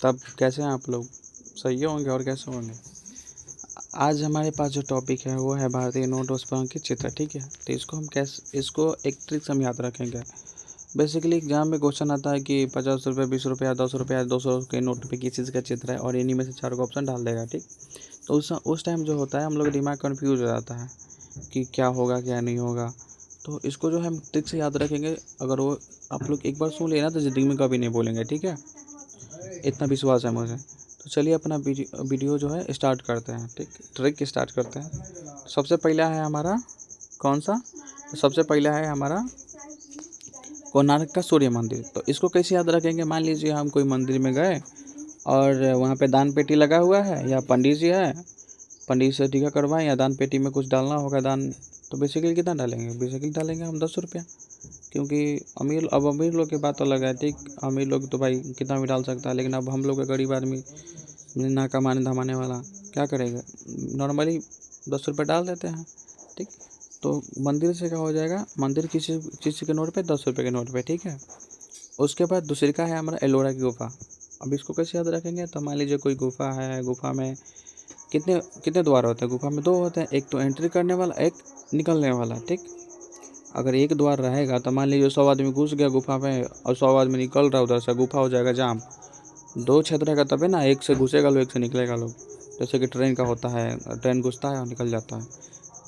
तब कैसे हैं आप लोग? सही होंगे और कैसे होंगे? आज हमारे पास जो टॉपिक है वो है भारतीय नोट उस पर अंकित चित्र। ठीक है, तो इसको एक ट्रिक से हम याद रखेंगे। बेसिकली एग्जाम में क्वेश्चन आता है कि 50 रुपये, 20 रुपया, 10 रुपया, 200 के नोट पे किस चीज़ का चित्र है और इन्हीं में से 4 को ऑप्शन डाल देगा। ठीक, तो उस टाइम जो होता है हम लोग दिमाग कन्फ्यूज हो जाता है कि क्या होगा क्या नहीं होगा। तो इसको जो है हम ट्रिक से याद रखेंगे। अगर वो आप लोग एक बार सुन लिए ना तो ज़िंदगी में कभी नहीं बोलेंगे। ठीक है, इतना विश्वास है मुझे। तो चलिए अपना वीडियो जो है स्टार्ट करते हैं। ठीक, ट्रिक स्टार्ट करते हैं। सबसे पहला है हमारा कौन सा? तो सबसे पहला है हमारा कोणार्क का सूर्य मंदिर। तो इसको कैसे याद रखेंगे? मान लीजिए हम कोई मंदिर में गए और वहाँ पे दान पेटी लगा हुआ है या पंडित जी है, पंडित से टीका करवाएं या दान पेटी में कुछ डालना होगा दान। तो बेसिकली कितना डालेंगे? बेसिकली डालेंगे हम 10 रुपया, क्योंकि अमीर लोग की बात अलग है। ठीक, अमीर लोग तो भाई कितना भी डाल सकता है, लेकिन अब हम लोग गरीब आदमी ना कमाने धमाने वाला क्या करेगा? नॉर्मली 10 रुपये डाल देते हैं। ठीक, तो मंदिर से क्या हो जाएगा? मंदिर किसी चीज़ के नोट पे 10 रुपये के नोट पे। ठीक है, उसके बाद दूसरी का है हमारा एलोरा की गुफा। अब इसको कैसे याद रखेंगे? तो मान लीजिए कोई गुफा है, गुफा में कितने कितने द्वार होते हैं? गुफा में 2 होते हैं, एक तो एंट्री करने वाला, एक निकलने वाला। ठीक, अगर एक द्वार रहेगा तो मान लीजिए 100 आदमी घुस गया गुफा में और 100 आदमी निकल रहा उधर से, गुफा हो जाएगा जाम। 2 क्षेत्र रहेगा तभी ना, एक से घुसेगा लोग, एक से निकलेगा लोग। जैसे कि ट्रेन का होता है, ट्रेन घुसता है और निकल जाता है।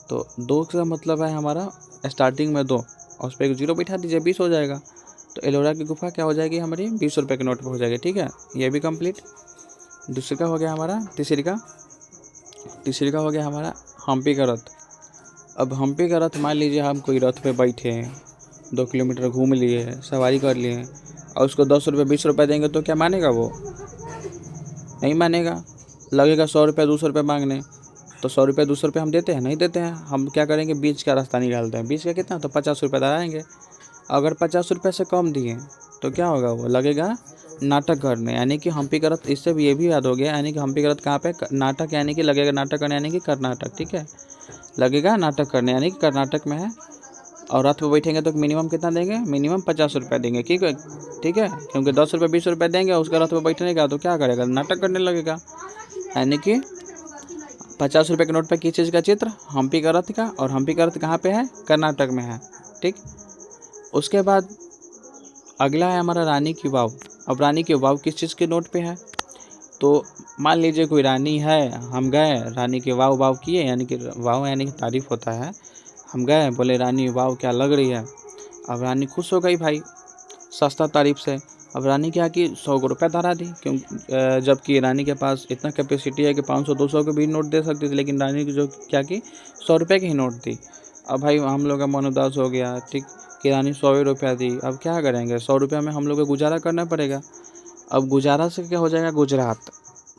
तो 2 का मतलब है हमारा स्टार्टिंग में 2 और उस पर 1 जीरो बैठा दीजिए, 20 हो जाएगा। तो एलोरा की गुफा क्या हो जाएगी हमारी? 20 रुपये के नोट पर हो जाएगी। ठीक है, ये भी कंप्लीट। दूसरी का हो गया हमारा तीसरी का हो गया हमारा हम्पी का रथ। अब हम्पी का रथ, मान लीजिए हम कोई रथ पे बैठे हैं, 2 किलोमीटर घूम लिए, सवारी कर लिए और उसको 10 रुपये 20 रुपये देंगे तो क्या मानेगा? वो नहीं मानेगा, लगेगा 100 रुपये 200 रुपये मांगने। तो 100 रुपये 200 रुपये हम देते हैं? नहीं देते हैं। हम क्या करेंगे? बीच का रास्ता निकालते हैं। बीच का कितना? तो 50 रुपये लगाएंगे। अगर 50 रुपये से कम दिए तो क्या होगा? वो लगेगा नाटक करने, यानी कि हम्पी का रथ। इससे भी ये भी याद हो गया, यानी कि हम्पी का रथ कहाँ पे? नाटक, यानी कि लगेगा नाटक करने, यानी कि कर्नाटक। ठीक है, लगेगा नाटक करने यानी कि कर्नाटक में है। और रथ पे बैठेंगे तो मिनिमम कितना देंगे? मिनिमम 50 रुपये देंगे। ठीक है, ठीक है, क्योंकि 10 रुपये 20 रुपये देंगे उसका रथ पे बैठने का तो क्या करेगा? नाटक करने लगेगा। यानी कि 50 रुपये के नोट पे किस चीज़ का चित्र? हम्पी का रथ का। और हम्पी का रथ कहाँ पे है? कर्नाटक में है। ठीक, उसके बाद अगला है हमारा रानी की वाव। अब रानी की वाव किस चीज़ के नोट पे है? तो मान लीजिए कोई रानी है, हम गए रानी के वाव किए, यानी कि वाव यानी कि तारीफ़ होता है। हम गए, बोले रानी वाव क्या लग रही है। अब रानी खुश हो गई भाई सस्ता तारीफ से। अब रानी क्या की? 100 रुपये धरा दी, जबकि रानी के पास इतना कैपेसिटी है कि 500 200 के भी नोट दे सकती थी, लेकिन रानी की जो क्या की? 100 रुपये की ही नोट दी। अब भाई हम लोग का मन उदास हो गया। ठीक, कि रानी 100 ही रुपया दी, अब क्या करेंगे? 100 रुपया में हम लोग को गुजारा करना पड़ेगा। अब गुजारा से क्या हो जाएगा? गुजरात,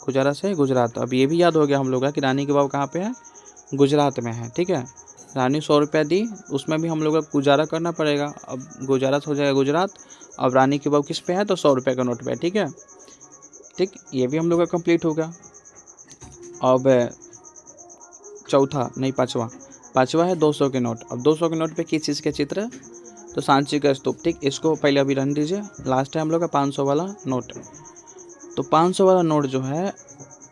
गुजारा से गुजरात। अब ये भी याद हो गया हम लोग का कि रानी की वाव कहाँ पे है? गुजरात में है। ठीक है, रानी 100 रुपया दी, उसमें भी हम लोग को गुजारा करना पड़ेगा। अब गुजारा से हो जाएगा गुजरात। अब रानी की वाव किस पे है? तो 100 रुपये का नोट पे। ठीक है, ठीक, ये भी हम लोग का कंप्लीट होगा। अब पाँचवा है 200 के नोट। अब 200 के नोट पे किस चीज़ का चित्र है? तो सांची का स्तूप। ठीक, इसको पहले अभी रहने दीजिए। लास्ट है हम लोग का 500 वाला नोट। तो 500 वाला नोट जो है,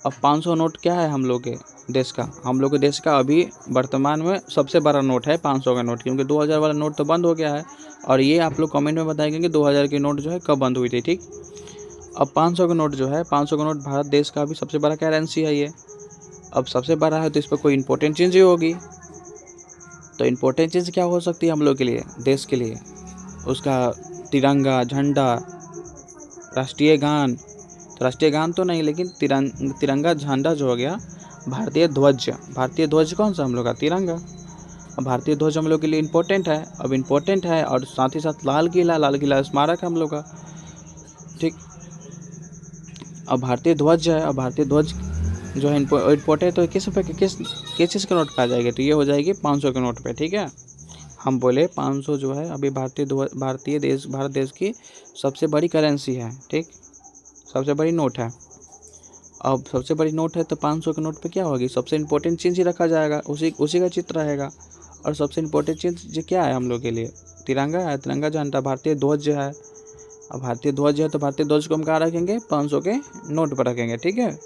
अब 500 नोट क्या है हम लोग के देश का? हम लोग के देश का अभी वर्तमान में सबसे बड़ा नोट है 500 का नोट, क्योंकि 2000 वाला नोट तो बंद हो गया है। और ये आप लोग कमेंट में बताएंगे कि 2000 की नोट जो है कब बंद हुई थी। ठीक, अब 500 का नोट जो है, 500 का नोट भारत देश का अभी सबसे बड़ा करेंसी है ये। अब सबसे बड़ा है तो इस पर कोई इंपॉर्टेंट चीज़ ही होगी। तो इम्पोर्टेंट चीज़ क्या हो सकती है हम लोग के लिए, देश के लिए? उसका तिरंगा, झंडा, राष्ट्रीय गान। तो राष्ट्रीय गान तो नहीं, लेकिन तिरंगा झंडा जो हो गया, भारतीय ध्वज कौन सा? हम लोग का तिरंगा। अब भारतीय ध्वज हम लोग के लिए इम्पोर्टेंट है। अब इम्पोर्टेंट है और साथ ही साथ लाल किला स्मारक है हम लोग का। ठीक, अब भारतीय ध्वज है। अब भारतीय ध्वज जो है इम्पोर्टेंट, तो किस चीज़ के नोट पे आ जाएगी? तो ये हो जाएगी 500 के नोट पे। ठीक है, हम बोले 500 जो है अभी भारत देश की सबसे बड़ी करेंसी है। ठीक, सबसे बड़ी नोट है। अब सबसे बड़ी नोट है तो 500 के नोट पे क्या होगी? सबसे इम्पोर्टेंट चीज़ ही रखा जाएगा, उसी का चित्र रहेगा। और सबसे इम्पोर्टेंट चीज़ क्या है हम लोग के लिए? तिरंगा है, तिरंगा झंडा, भारतीय ध्वज है। अब भारतीय ध्वज है तो भारतीय ध्वज को हम कहाँ रखेंगे, 500 के नोट पर रखेंगे, ठीक है।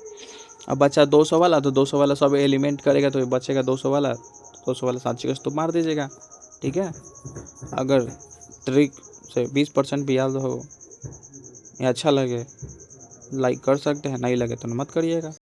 अब बचा 200 वाला, तो 200 वाला सब एलिमेंट करेगा तो बचेगा 200 वाला, 200 वाला सांची का स्तूप मार दीजिएगा, ठीक है। अगर ट्रिक से 20% भी याद हो या अच्छा लगे लाइक कर सकते हैं, नहीं लगे तो मत करिएगा।